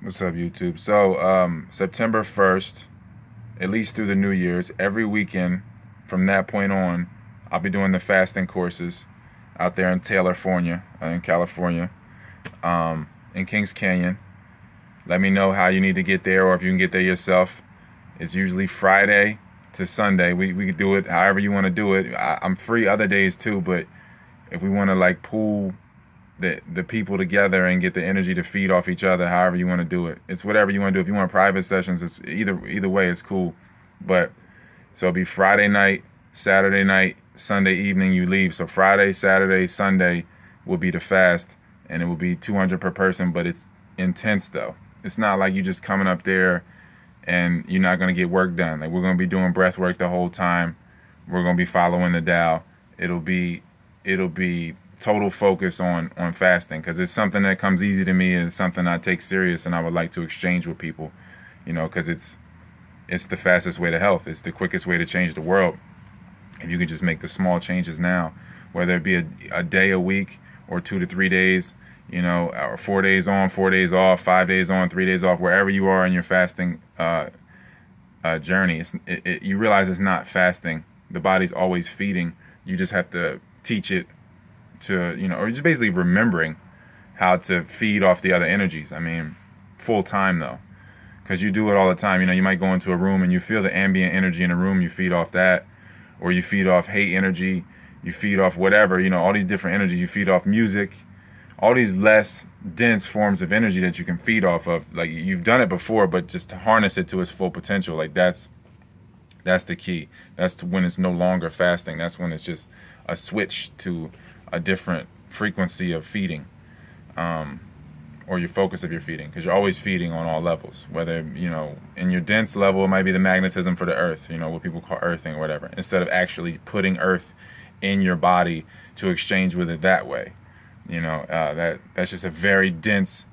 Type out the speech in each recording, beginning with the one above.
What's up, YouTube? So, September 1st, at least through the New Year's, every weekend from that point on, I'll be doing the fasting courses out there in California, in Kings Canyon. Let me know how you need to get there or if you can get there yourself. It's usually Friday to Sunday. We can do it however you want to do it. I'm free other days too, but if we want to like pool the people together and get the energy to feed off each other, however you want to do it. It's whatever you want to do. If you want private sessions, it's either way, it's cool. But so it'll be Friday night, Saturday night, Sunday evening you leave. So Friday, Saturday, Sunday will be the fast, and it will be 200 per person, but it's intense though. It's not like you just coming up there and you're not going to get work done. Like, we're going to be doing breath work the whole time. We're going to be following the Tao. It'll be total focus on fasting, because it's something that comes easy to me, and it's something I take serious, and I would like to exchange with people, you know, because it's the fastest way to health. It's the quickest way to change the world. If you can just make the small changes now, whether it be a day a week or 2 to 3 days, you know, or 4 days on, 4 days off, 5 days on, 3 days off, wherever you are in your fasting journey, you realize it's not fasting. The body's always feeding. You just have to teach it to, you know, or just basically remembering how to feed off the other energies. I mean, full time though, because you do it all the time. You know, you might go into a room and you feel the ambient energy in a room, you feed off that, or you feed off hate energy, you feed off whatever, you know, all these different energies. You feed off music, all these less dense forms of energy that you can feed off of. Like, you've done it before, but just to harness it to its full potential, like that's the key. That's when it's no longer fasting. That's when it's just a switch to a different frequency of feeding, or your focus of your feeding, because you're always feeding on all levels. Whether, you know, in your dense level, it might be the magnetism for the earth, you know, what people call earthing or whatever, instead of actually putting earth in your body to exchange with it that way. You know, that's just a very dense,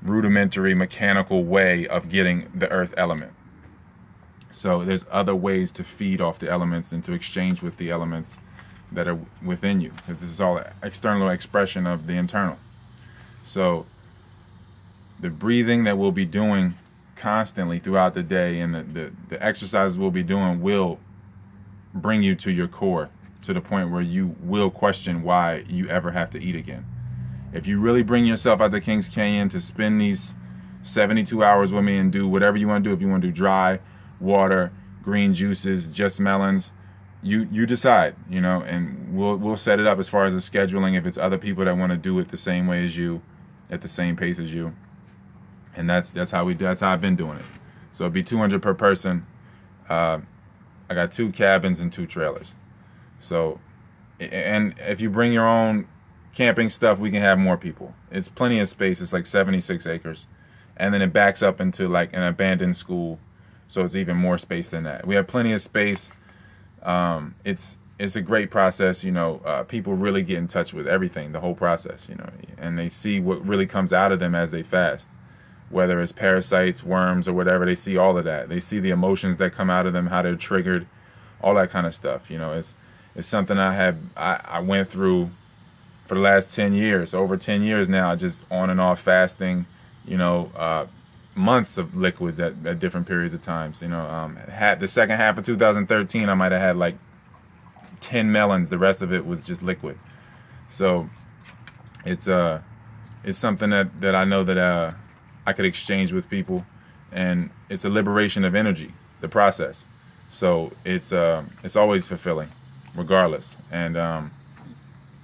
rudimentary, mechanical way of getting the earth element. So there's other ways to feed off the elements and to exchange with the elements that are within you, because this is all external expression of the internal. So the breathing that we'll be doing constantly throughout the day, and the exercises we'll be doing, will bring you to your core, to the point where you will question why you ever have to eat again. If you really bring yourself out to Kings Canyon to spend these 72 hours with me and do whatever you want to do, if you want to do dry, water, green juices, just melons, you decide, you know, and we'll set it up as far as the scheduling, if it's other people that want to do it the same way as you, at the same pace as you. And that's how I've been doing it. So it'd be 200 per person. I got 2 cabins and 2 trailers. So, and if you bring your own camping stuff, we can have more people. It's plenty of space. It's like 76 acres. And then it backs up into like an abandoned school, so it's even more space than that. We have plenty of space. It's a great process, you know. People really get in touch with everything, the whole process, you know, and they see what really comes out of them as they fast, whether it's parasites, worms, or whatever. They see all of that. They see the emotions that come out of them, how they're triggered, all that kind of stuff. You know, it's something I went through for the last 10 years, over 10 years now, just on and off fasting, you know, months of liquids at different periods of times. You know, had the second half of 2013, I might have had like 10 melons. The rest of it was just liquid. So it's something that I know that I could exchange with people, and it's a liberation of energy, the process. So it's always fulfilling, regardless. And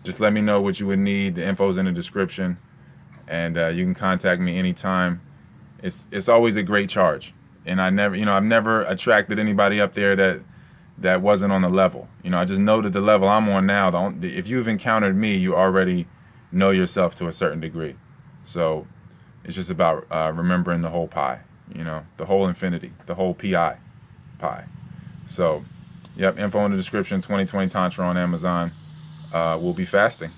just let me know what you would need. The info's in the description, and you can contact me anytime. It's always a great charge, and I've never attracted anybody up there that wasn't on the level. You know, I just know that the level I'm on now, if you've encountered me, you already know yourself to a certain degree. So it's just about remembering the whole pie, you know, the whole infinity, the whole pie. So, yep, info in the description. 2020 Tantra on Amazon. We'll be fasting.